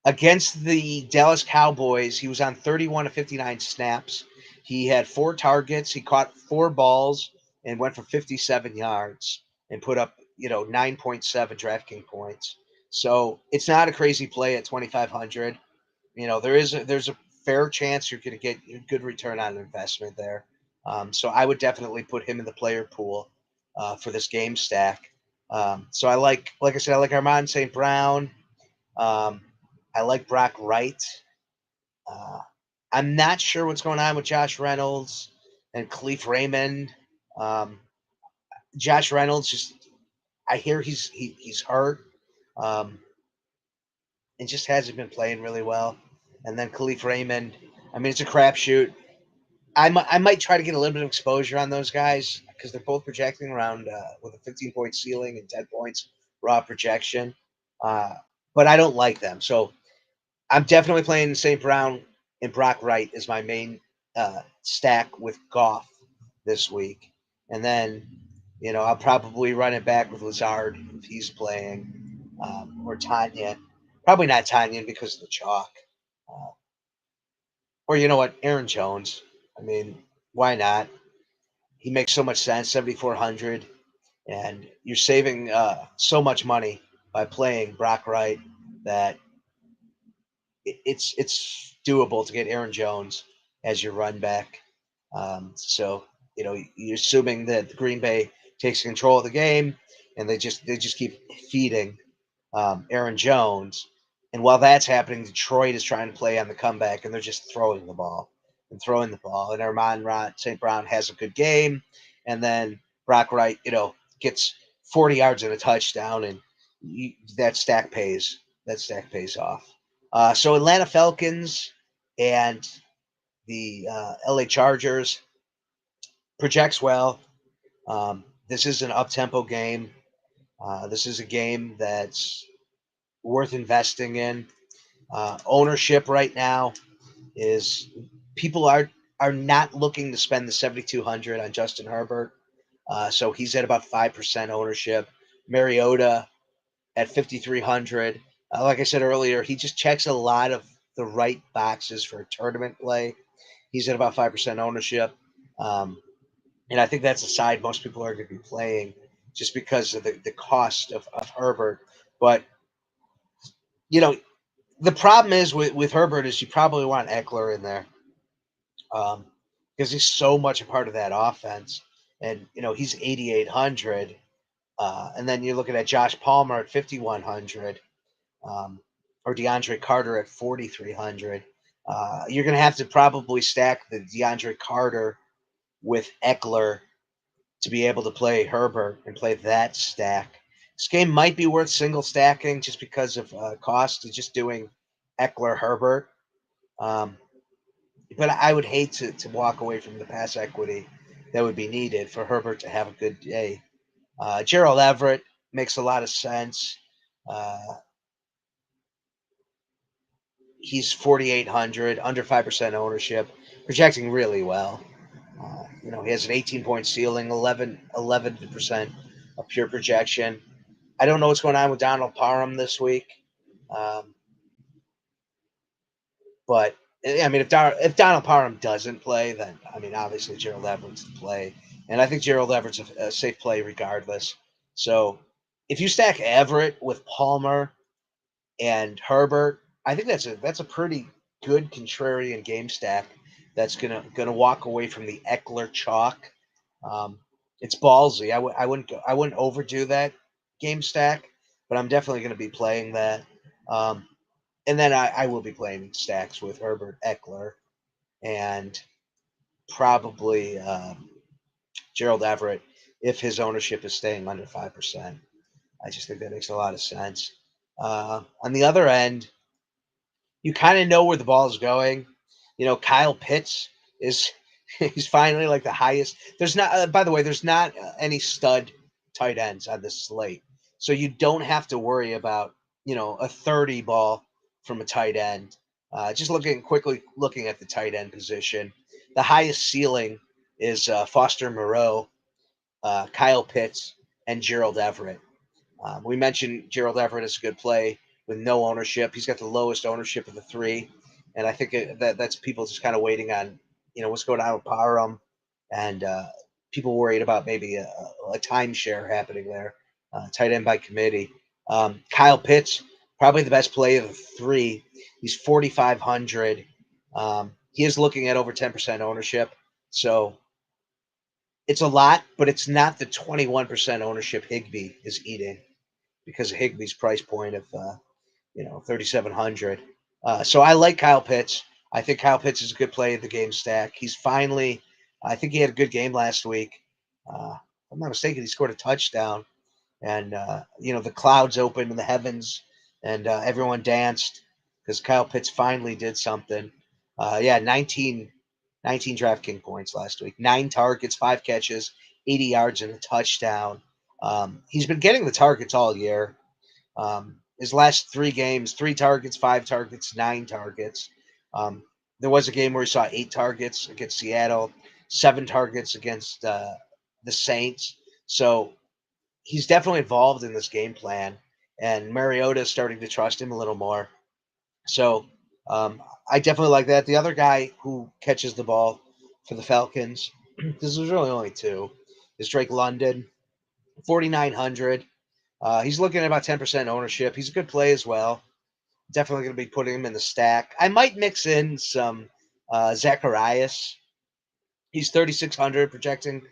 Against the Dallas Cowboys, he was on 31 to 59 snaps. He had 4 targets. He caught 4 balls and went for 57 yards and put up, 9.7 DraftKings points. So it's not a crazy play at 2,500. There's a fair chance you're going to get a good return on investment there. So I would definitely put him in the player pool for this game stack. So like I said, I like Armand St. Brown. Um, I like Brock Wright. Uh, I'm not sure what's going on with Josh Reynolds and Khalif Raymond. Um, Josh Reynolds I hear he's hurt, um, and just hasn't been playing really well. And then Khalif Raymond, I mean, it's a crapshoot. I might try to get a little bit of exposure on those guys because they're both projecting around with a 15-point ceiling and 10 points raw projection. Uh, but I don't like them. So I'm definitely playing St. Brown and Brock Wright as my main stack with Goff this week. And then, I'll probably run it back with Lazard if he's playing, or Tanya. Probably not Tanya because of the chalk. Uh, or you know what? Aaron Jones. I mean, why not? He makes so much sense, 7,400. And you're saving so much money by playing Brock Wright that it's doable to get Aaron Jones as your run back. So you're assuming that Green Bay takes control of the game, and they just keep feeding Aaron Jones. And while that's happening, Detroit is trying to play on the comeback, and they're just throwing the ball and throwing the ball. And Armand St. Brown has a good game, and then Brock Wright, gets 40 yards and a touchdown, and that stack pays. That stack pays off. So Atlanta Falcons and the LA Chargers projects well. This is an up tempo game. This is a game that's worth investing in. Ownership right now is people are not looking to spend the 7,200 on Justin Herbert. So he's at about 5% ownership. Mariota at 5,300. Like I said earlier, he just checks a lot of the right boxes for a tournament play. He's at about 5% ownership. Um, and I think that's a side most people are going to be playing just because of the cost of Herbert. But, you know, the problem is with Herbert is you probably want Eckler in there um, because he's so much a part of that offense. And, he's 8,800. And then you're looking at Josh Palmer at 5,100. Or DeAndre Carter at 4,300. You're going to have to probably stack the DeAndre Carter with Eckler to be able to play Herbert and play that stack. This game might be worth single stacking just because of cost of just doing Eckler Herbert. Um, but I would hate to walk away from the pass equity that would be needed for Herbert to have a good day. Gerald Everett makes a lot of sense. Uh, he's 4,800, under 5% ownership, projecting really well. He has an 18-point ceiling, 11% of pure projection. I don't know what's going on with Donald Parham this week, um, but I mean, if Donald Parham doesn't play, then I mean, obviously Gerald Everett's the play, and I think Gerald Everett's a safe play regardless. So if you stack Everett with Palmer and Herbert, I think that's a pretty good contrarian game stack that's gonna walk away from the Eckler chalk. Um, it's ballsy. I wouldn't overdo that game stack, but I'm definitely going to be playing that. Um, and then I will be playing stacks with Herbert Eckler and probably Gerald Everett if his ownership is staying under 5%. I just think that makes a lot of sense. On the other end, you kind of know where the ball is going. Kyle Pitts is he's finally like the highest. There's not, by the way, there's not any stud tight ends on this slate, so you don't have to worry about a 30 ball from a tight end. Just looking at the tight end position, the highest ceiling is Foster Moreau, Kyle Pitts, and Gerald Everett. We mentioned Gerald Everett is a good play with no ownership. He's got the lowest ownership of the three, and I think that's people just kind of waiting on what's going on with Parham, and people worried about maybe a timeshare happening there, tight end by committee. Kyle Pitts, probably the best play of the three. He's 4,500. He is looking at over 10% ownership, so it's a lot, but it's not the 21% ownership Higbee is eating because of Higbee's price point of 3,700. So I like Kyle Pitts. I think Kyle Pitts is a good play in the game stack. He's finally, I think he had a good game last week. If I'm not mistaken, he scored a touchdown, and the clouds opened in the heavens, and everyone danced because Kyle Pitts finally did something. Yeah, 19 DraftKings points last week, 9 targets, 5 catches, 80 yards, and a touchdown. He's been getting the targets all year. His last 3 games, 3 targets, 5 targets, 9 targets. There was a game where he saw 8 targets against Seattle, 7 targets against the Saints. So he's definitely involved in this game plan, and Mariota is starting to trust him a little more. So I definitely like that. The other guy who catches the ball for the Falcons, this is really only two, is Drake London, 4,900. He's looking at about 10% ownership. He's a good play as well. Definitely going to be putting him in the stack. I might mix in some Zacharias. He's 3,600, projecting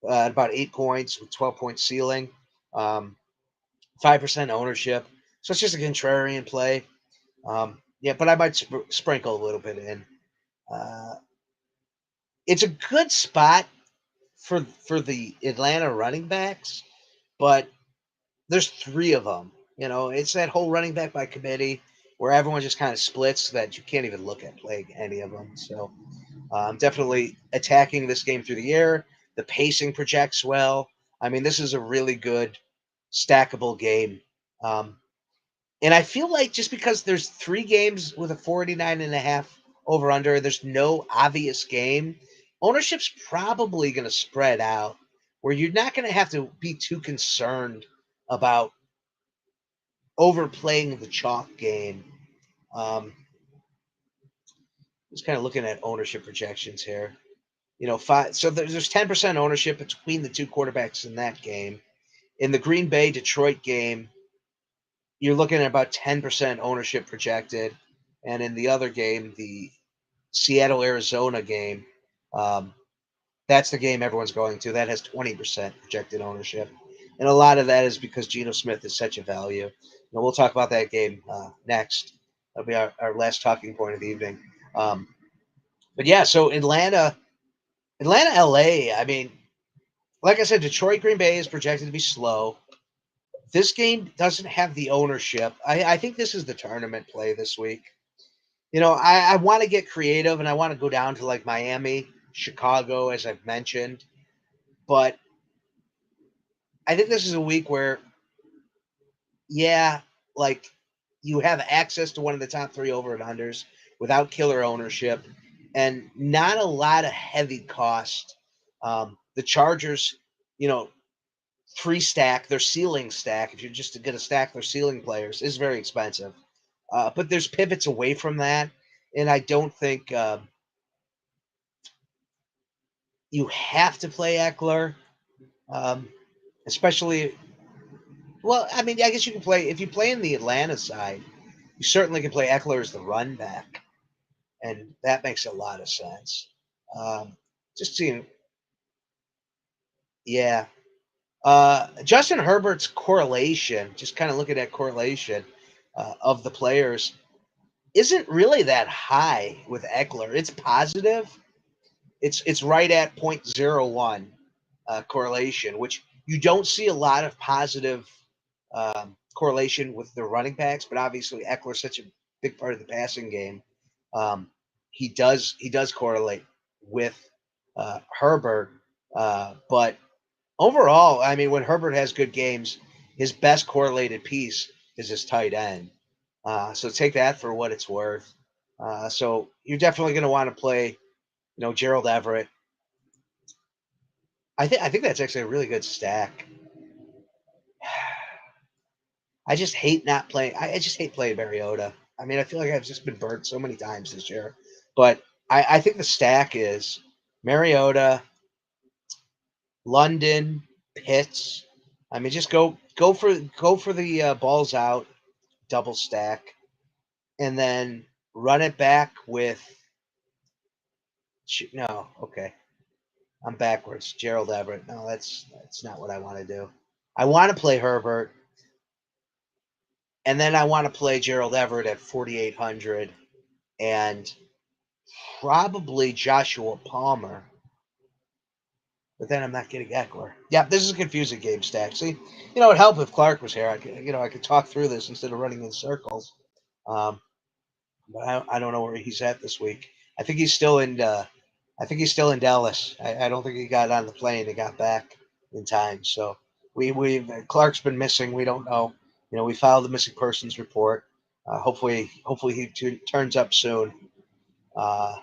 at about 8 points with 12-point ceiling, 5% ownership. So it's just a contrarian play. Yeah, but I might sprinkle a little bit in. Uh, it's a good spot for the Atlanta running backs, but there's 3 of them. It's that whole running back by committee where everyone just kind of splits that you can't even look at playing any of them. So I'm definitely attacking this game through the air. The pacing projects well. I mean, this is a really good stackable game. Um, and I feel like just because there's 3 games with a 49.5 over under, there's no obvious game. Ownership's probably going to spread out where you're not going to have to be too concerned about overplaying the chalk game. Just kind of looking at ownership projections here. So there's 10% ownership between the 2 quarterbacks in that game. In the Green Bay Detroit game, you're looking at about 10% ownership projected, and in the other game, the Seattle Arizona game, um, that's the game everyone's going to. That has 20% projected ownership, and a lot of that is because Geno Smith is such a value. We'll talk about that game next. That'll be our last talking point of the evening. But yeah, so Atlanta, LA. I mean, like I said, Detroit, Green Bay is projected to be slow. This game doesn't have the ownership. I think this is the tournament play this week. I want to get creative and I want to go down to like Miami, Chicago, as I've mentioned. But I think this is a week where, yeah, like you have access to one of the top 3 over and unders without killer ownership and not a lot of heavy cost. The Chargers, you know, free stack, their ceiling stack, if you're just going to stack their ceiling players, is very expensive. But there's pivots away from that. And I don't think you have to play Eckler, um, especially. Well, I mean, I guess you can play if you play in the Atlanta side. You certainly can play Eckler as the run back, and that makes a lot of sense. Just seeing, yeah. Justin Herbert's correlation, just kind of looking at correlation of the players, isn't really that high with Eckler. It's positive. It's right at 0.01 correlation, which you don't see a lot of positive correlation with the running backs, but obviously Eckler's such a big part of the passing game. Um, he does correlate with Herbert, but overall, I mean, when Herbert has good games, his best correlated piece is his tight end. So take that for what it's worth. So you're definitely going to want to play, Gerald Everett. I think that's actually a really good stack. I just hate not playing. I just hate playing Mariota. I mean, I feel like I've just been burnt so many times this year. But I think the stack is Mariota, London, Pitts. I mean, just go for the balls out double stack, and then run it back with no. Okay, I'm backwards. Gerald Everett. No, that's not what I want to do. I want to play Herbert, and then I want to play Gerald Everett at 4,800, and probably Joshua Palmer. But then I'm not getting Eckler. Yeah, this is a confusing game stack. See, it'd help if Clark was here. I could talk through this instead of running in circles. Um, but I don't know where he's at this week. I think he's still in. I think he's still in Dallas. I don't think he got on the plane and got back in time. So we Clark's been missing. We don't know. We filed the missing persons report. Hopefully he turns up soon. Uh,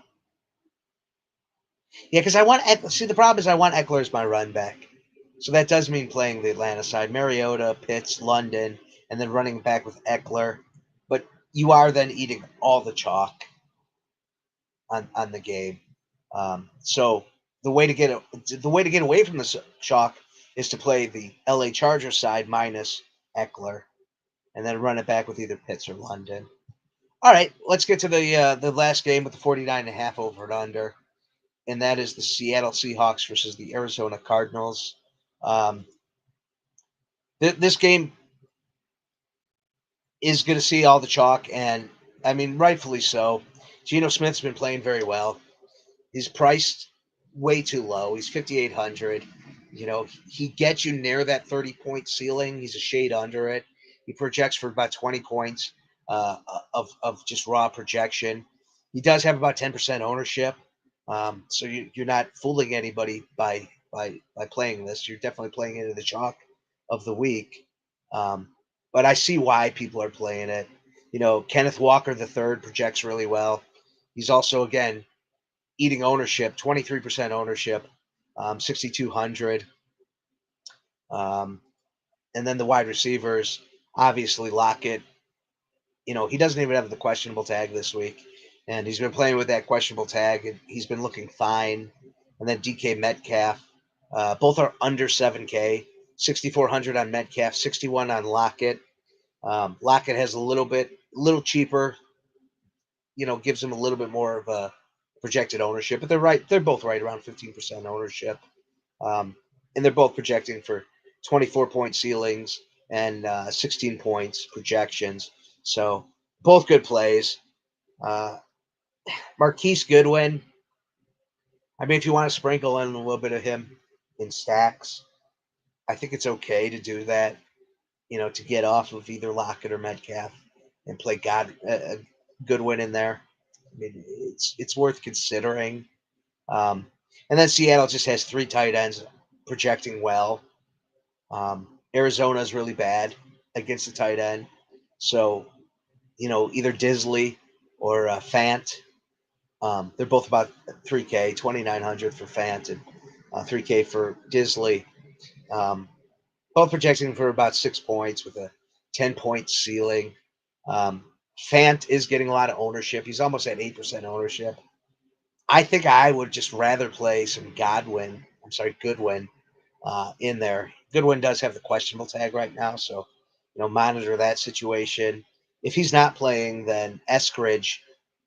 Yeah, because I want see the problem is I want Eckler as my run back, so that does mean playing the Atlanta side, Mariota, Pitts, London, and then running back with Eckler. But you are then eating all the chalk on the game. So the way to get away from the chalk is to play the LA Chargers side minus Eckler, and then run it back with either Pitts or London. All right, let's get to the last game with the 49.5 over and under, and that is the Seattle Seahawks versus the Arizona Cardinals. Um, this game is going to see all the chalk, and I mean, rightfully so. Geno Smith's been playing very well. He's priced way too low. He's 5,800. He gets you near that 30-point ceiling. He's a shade under it. He projects for about 20 points of just raw projection. He does have about 10% ownership. So you're not fooling anybody by playing this. You're definitely playing into the chalk of the week. Um, but I see why people are playing it. Kenneth Walker the third projects really well. He's also again eating ownership, 23% ownership, 6,200. Um, and then the wide receivers, obviously Lockett. He doesn't even have the questionable tag this week, and he's been playing with that questionable tag, and he's been looking fine. And then DK Metcalf, both are under 7K, 6,400 on Metcalf, 61 on Lockett. Lockett has a little cheaper, gives him a little bit more of a projected ownership, but they're both right around 15% ownership. And they're both projecting for 24-point ceilings and 16 points projections. So both good plays. Uh, Marquise Goodwin. I mean, if you want to sprinkle in a little bit of him in stacks, I think it's okay to do that. To get off of either Lockett or Metcalf and play Goodwin in there. I mean, it's worth considering. Um, and then Seattle just has three tight ends projecting well. Arizona is really bad against the tight end. So, either Disley or Fant. They're both about 3K, 2,900 for Fant and 3K for Disley. Both projecting for about 6 points with a 10-point ceiling. Fant is getting a lot of ownership. He's almost at 8% ownership. I think I would just rather play some Goodwin in there. Goodwin does have the questionable tag right now, so monitor that situation. If he's not playing, then Eskridge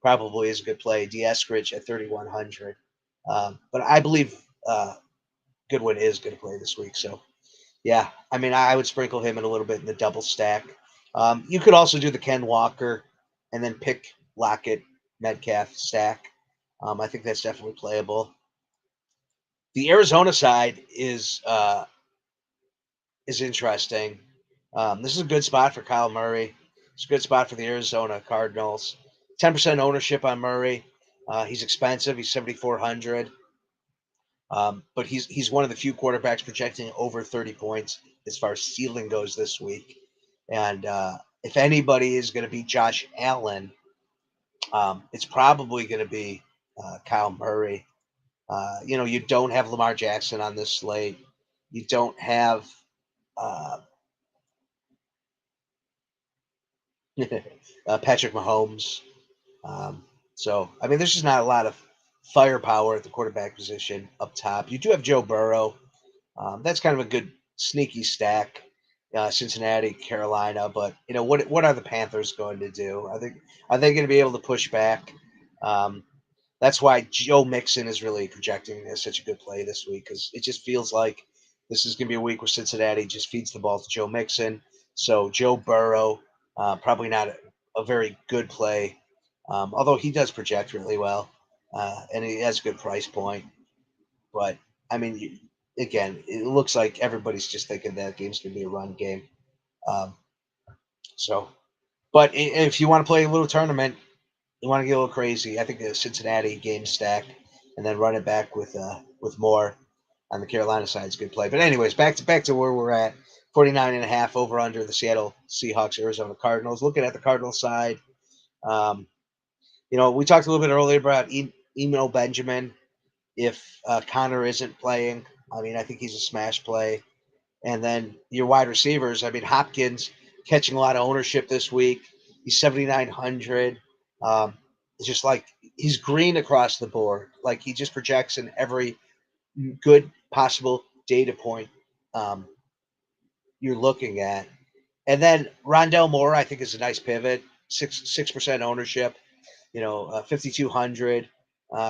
probably is a good play. D Eskridge at 3,100, but I believe Goodwin is going to play this week. So yeah, I mean I would sprinkle him in a little bit in the double stack. You could also do the Ken Walker and then pick Lockett Metcalf stack. I think that's definitely playable. The Arizona side is interesting. This is a good spot for Kyle Murray. It's a good spot for the Arizona Cardinals. 10% ownership on Murray. He's expensive. He's 7,400. But he's one of the few quarterbacks projecting over 30 points as far as ceiling goes this week. And if anybody is going to be Josh Allen, it's probably going to be Kyle Murray. You don't have Lamar Jackson on this slate. You don't have uh, Patrick Mahomes. So, I mean, there's just not a lot of firepower at the quarterback position up top. You do have Joe Burrow. That's kind of a good sneaky stack. Cincinnati, Carolina, but what are the Panthers going to do? Are they going to be able to push back? Um, that's why Joe Mixon is really projecting as such a good play this week because it just feels like this is going to be a week where Cincinnati just feeds the ball to Joe Mixon. So Joe Burrow, probably not a very good play, although he does project really well and he has a good price point. But I mean, again, it looks like everybody's just thinking that game's going to be a run game. Um, so, but if you want to play a little tournament, you want to get a little crazy. I think the Cincinnati game stack and then run it back with more on the Carolina side is a good play. But anyways, back to where we're at. 49.5 over under the Seattle Seahawks, Arizona Cardinals. Looking at the Cardinals side, um, we talked a little bit earlier about Emo Benjamin. If Connor isn't playing, I mean, I think he's a smash play. And then your wide receivers, I mean, Hopkins catching a lot of ownership this week. He's 7,900. It's just like he's green across the board. Like he just projects in every good possible data point um, you're looking at. And then Rondell Moore, I think, is a nice pivot. 6% ownership. 5,200.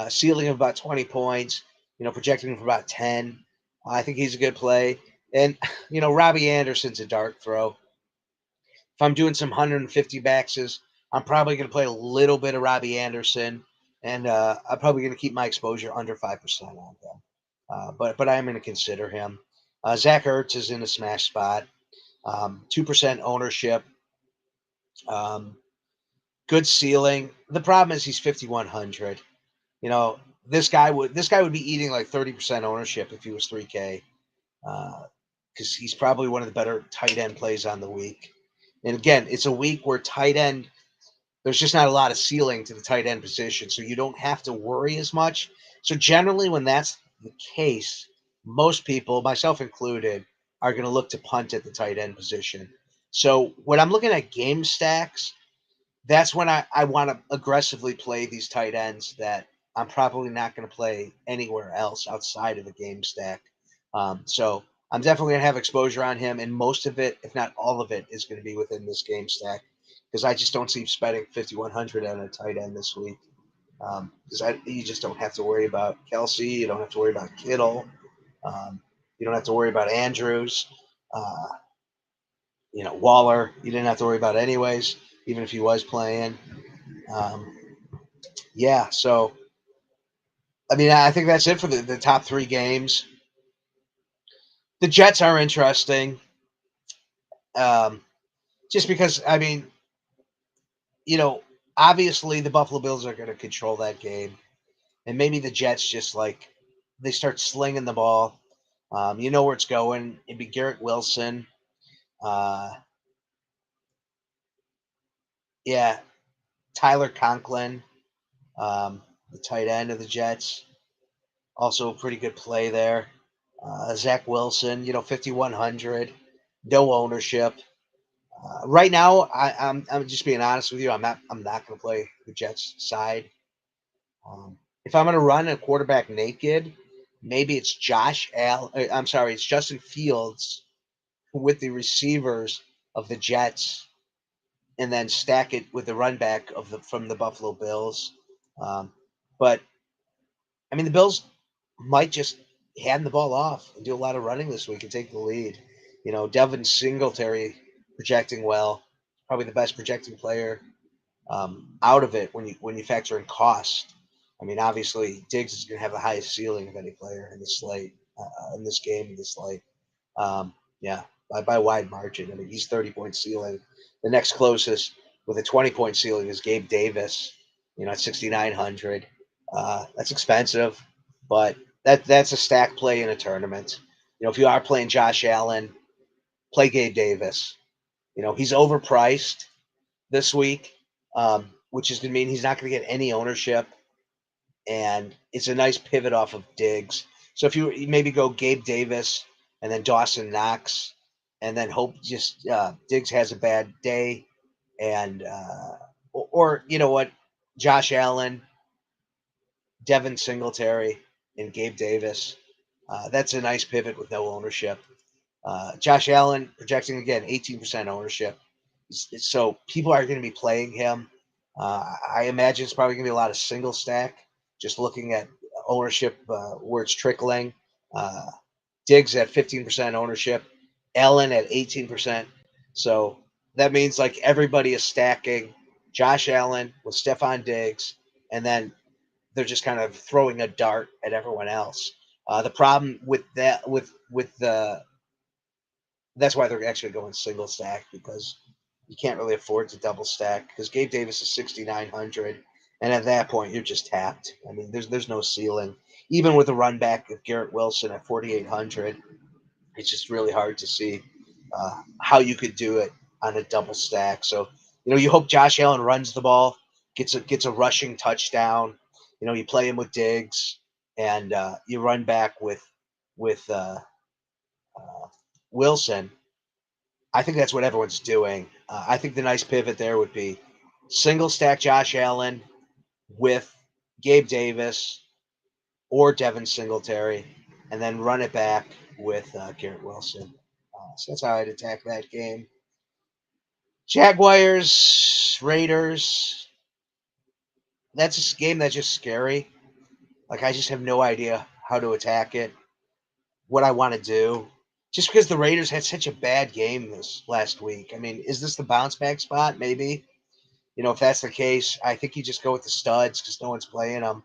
Ceiling of about 20 points. Projecting for about 10. I think he's a good play. And Robbie Anderson's a dark throw. If I'm doing some 150 baxes, I'm probably going to play a little bit of Robbie Anderson, and I'm probably going to keep my exposure under 5% on him. But I am going to consider him. Zach Ertz is in a smash spot. 2% ownership. Um, Good ceiling. The problem is he's 5,100. You know, this guy would be eating like 30% ownership if he was 3K, because he's probably one of the better tight end plays on the week. And again, it's a week where tight end there's just not a lot of ceiling to the tight end position, so you don't have to worry as much. So generally, when that's the case, most people, myself included, are going to look to punt at the tight end position. So when I'm looking at game stacks, that's when I want to aggressively play these tight ends that I'm probably not going to play anywhere else outside of the game stack. So I'm definitely going to have exposure on him, and most of it, if not all of it, is going to be within this game stack because I just don't see spending 5,100 on a tight end this week. Because you just don't have to worry about Kelsey, you don't have to worry about Kittle, um, you don't have to worry about Andrews. Uh, Waller, you didn't have to worry about anyways, even if he was playing. Um, yeah, so I mean, I think that's it for the top three games. The Jets are interesting, um, just because I mean, you know, obviously the Buffalo Bills are going to control that game, and maybe the Jets just like they start slinging the ball. You know where it's going. It'd be Garrett Wilson. Uh, yeah, Tyler Conklin, the tight end of the Jets, also a pretty good play there. Zach Wilson, 5,100, no ownership. Right now, I'm just being honest with you. I'm not going to play the Jets side. If I'm going to run a quarterback naked, maybe it's Josh Allen. I'm sorry, it's Justin Fields with the receivers of the Jets, and then stack it with the run back from the Buffalo Bills. Um, but I mean, the Bills might just hand the ball off and do a lot of running this week and take the lead. Devin Singletary projecting well, probably the best projecting player out of it when you factor in cost. I mean, obviously Diggs is going to have the highest ceiling of any player in the slate in this game in this slate. Yeah, by wide margin. I mean, he's 30-point ceiling. The next closest with a 20-point ceiling is Gabe Davis. At 6,900. That's expensive, but that's a stack play in a tournament. If you are playing Josh Allen, play Gabe Davis. He's overpriced this week, which is going to mean he's not going to get any ownership, and it's a nice pivot off of Diggs. So if you maybe go Gabe Davis and then Dawson Knox, and then hope just Diggs has a bad day, and or you know what, Josh Allen, Devin Singletary, and Gabe Davis. That's a nice pivot with no ownership. Josh Allen projecting again 18% ownership. So people are going to be playing him. I imagine it's probably going to be a lot of single stack. Just looking at ownership where it's trickling. Uh, Diggs at 15% ownership, Allen at 18%. So that means like everybody is stacking Josh Allen with Stephon Diggs, and then they're just kind of throwing a dart at everyone else. The problem with that, with the that's why they're actually going single stack because you can't really afford to double stack because Gabe Davis is 6,900, and at that point you're just tapped. I mean, there's no ceiling. Even with a run back of Garrett Wilson at 4,800, it's just really hard to see how you could do it on a double stack. So you hope Josh Allen runs the ball, gets a rushing touchdown. You play him with Diggs, and you run back with Wilson. I think that's what everyone's doing. I think the nice pivot there would be single stack Josh Allen with Gabe Davis or Devin Singletary, and then run it back with Garrett Wilson. So that's how I'd attack that game. Jaguars, Raiders. That's a game that's just scary. Like I just have no idea how to attack it, what I want to do. Just because the Raiders had such a bad game this last week. I mean, is this the bounce back spot? Maybe. If that's the case, I think you just go with the studs because no one's playing them.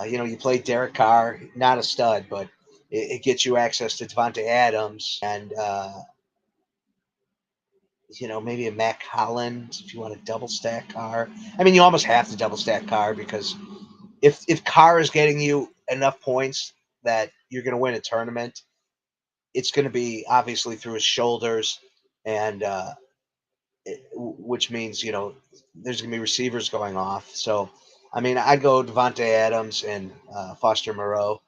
You play Derek Carr, not a stud, but it gets you access to Devontae Adams and maybe a Mac Hollins if you want to double stack Carr. I mean, you almost have to double stack Carr because if Carr is getting you enough points that you're going to win a tournament, it's going to be obviously through his shoulders, and which means there's going to be receivers going off. So, I mean, I'd go Devontae Adams and Foster Moreau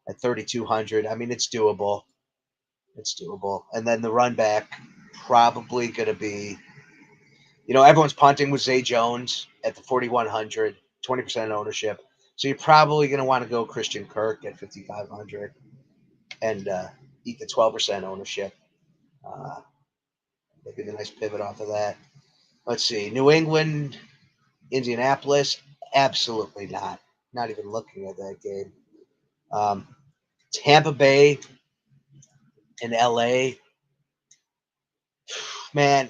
at 3,200. I mean, it's doable. It's doable. And then the run back probably going to be, everyone's punting with Zay Jones at the 4,100, 20% ownership. So you're probably going to want to go Christian Kirk at 5,500 and eat the 12% ownership. Uh, Maybe the nice pivot off of that. Let's see. New England, Indianapolis, absolutely not. Not even looking at that game. Um, Tampa Bay and LA, man,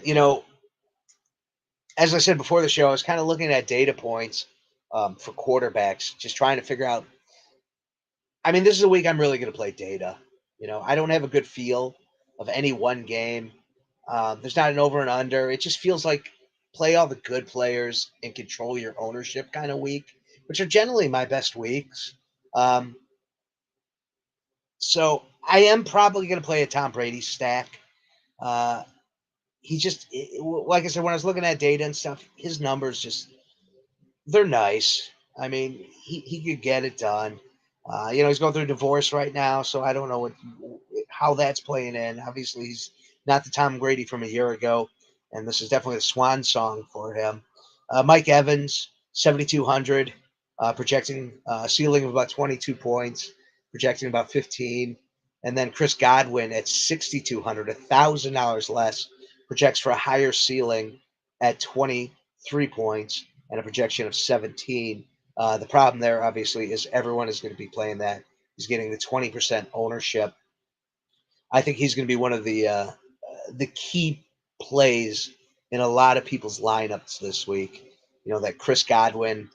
as I said before the show, I was kind of looking at data points for quarterbacks, just trying to figure out. I mean, this is a week I'm really going to play data. I don't have a good feel of any one game. There's not an over and under. It just feels like play all the good players and control your ownership kind of week, which are generally my best weeks. Um, so I am probably going to play a Tom Brady stack. Uh, he just, like I said, when I was looking at data and stuff, his numbers just they're nice. I mean, he could get it done. He's going through a divorce right now, so I don't know how that's playing in. Obviously, he's not the Tom Brady from a year ago, and this is definitely a swan song for him. Mike Evans, 7,200, projecting a ceiling of about 22 points, projecting about 15. And then Chris Godwin at 6,200, $1,000 less, projects for a higher ceiling at 23 points and a projection of 17. The problem there, obviously, is everyone is going to be playing that. He's getting the 20% ownership. I think he's going to be one of the key plays in a lot of people's lineups this week. That Chris Godwin,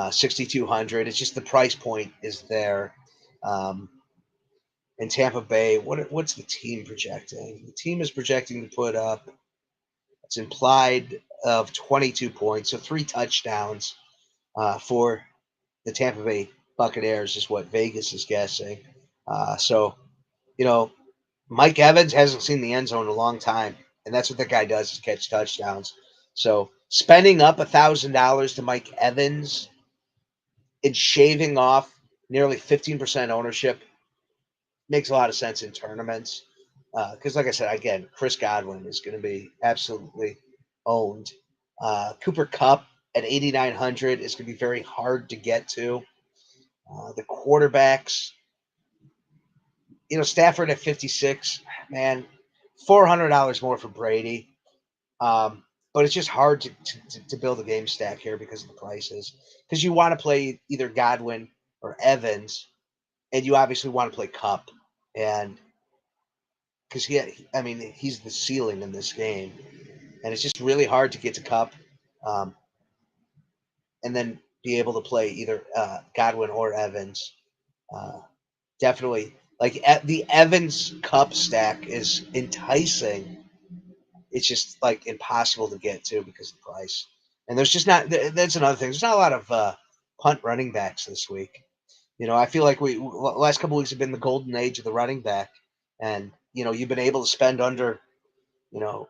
6,200. It's just the price point is there. In Tampa Bay, what's the team projecting? The team is projecting to put up, it's implied of 22 points, so 3 touchdowns for the Tampa Bay Buccaneers is what Vegas is guessing. So, you know, Mike Evans hasn't seen the end zone in a long time, and that's what the guy does is catch touchdowns. So spending up $1,000 to Mike Evans and shaving off nearly 15% ownership makes a lot of sense in tournaments. Because, like I said, again, Chris Godwin is going to be absolutely owned Cooper Kupp at 8,900 is going to be very hard to get to. The quarterbacks, Stafford at 56, man, $400 more for Brady. But it's just hard to build a game stack here because of the prices. Because you want to play either Godwin or Evans, and you obviously want to play Kupp. And because he's the ceiling in this game. And it's just really hard to get to Kupp. And then be able to play either Godwin or Evans. Uh, Definitely, like the Evans Cup stack is enticing. It's just like impossible to get to because of the price. And there's just not. That's another thing. There's not a lot of punt running backs this week. I feel like we last couple weeks have been the golden age of the running back, and you've been able to spend under, you know,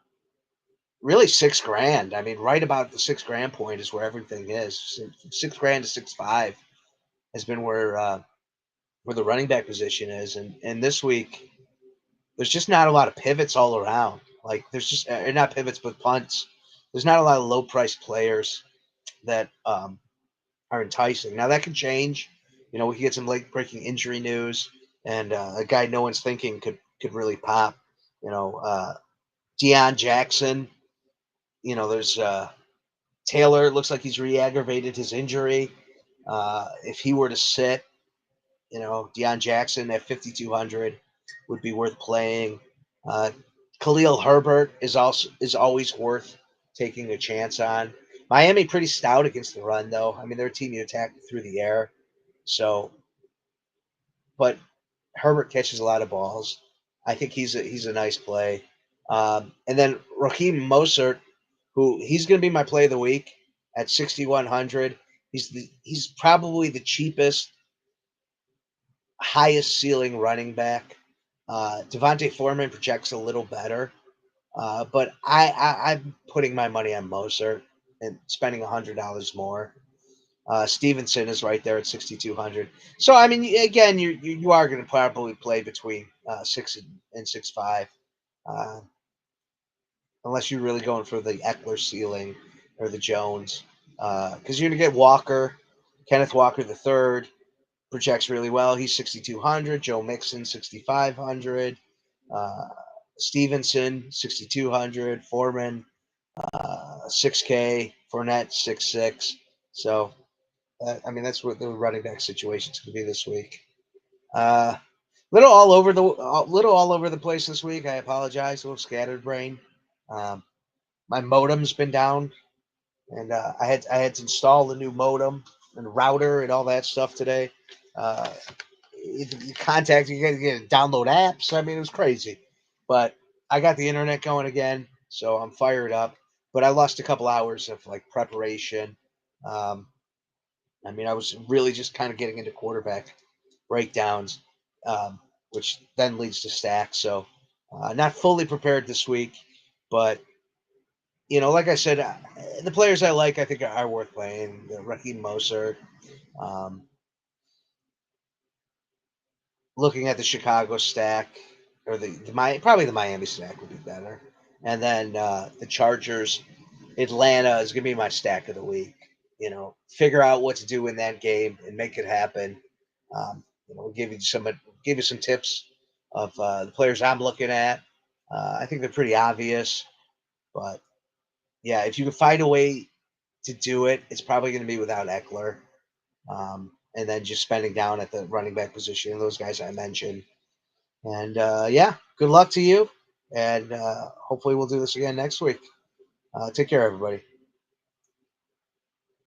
really $6,000. I mean, right about the $6,000 point is where everything is. $6,000 to 6,500 has been where the running back position is, and this week there's just not a lot of pivots all around. Like there's just not pivots but punts. There's not a lot of low priced players that are enticing. Now that can change. We could get some late breaking injury news, and a guy no one's thinking could really pop. Deion Jackson. There's Taylor. It looks like he's re-aggravated his injury. If he were to sit, Deion Jackson at 5,200 would be worth playing. Uh, Khalil Herbert is always worth taking a chance on. Miami pretty stout against the run, though. I mean, they're a team you attack through the air. So, but Herbert catches a lot of balls. I think he's a nice play. And then Raheem Mostert, who he's going to be my play of the week at 6,100. He's probably the cheapest, highest ceiling running back. Devontae Foreman projects a little better, but I'm putting my money on Mostert and spending $100 more. Stevenson is right there at 6,200. So I mean, again, you are going to probably play between 6 and 6.5, uh, unless you're really going for the Eckler ceiling or the Jones, because you're going to get Walker, Kenneth Walker the third projects really well. He's 6,200. Joe Mixon 6,500. Uh, Stevenson 6,200. Foreman 6K. Fournette 6.6. So I mean, that's what the running back situation is going to be this week. Little all over the place this week. I apologize. A little scattered brain. Um, my modem's been down, and I had to install a new modem and router and all that stuff today. Uh, you contact you got to download apps. I mean, it was crazy, but I got the internet going again, so I'm fired up. But I lost a couple hours of like preparation. Um, I mean, I was really just kind of getting into quarterback breakdowns, um, which then leads to stacks. So, not fully prepared this week, but like I said, the players I like, I think are worth playing. Raheem Mostert. Um, Looking at the Chicago stack, or probably the Miami stack would be better, and then the Chargers, Atlanta is going to be my stack of the week. Figure out what to do in that game and make it happen. We'll give you some tips of the players I'm looking at. I think they're pretty obvious, but yeah, if you can find a way to do it, it's probably going to be without Eckler, and then just spending down at the running back position. Those guys I mentioned, and yeah, good luck to you, and hopefully we'll do this again next week. Take care, everybody.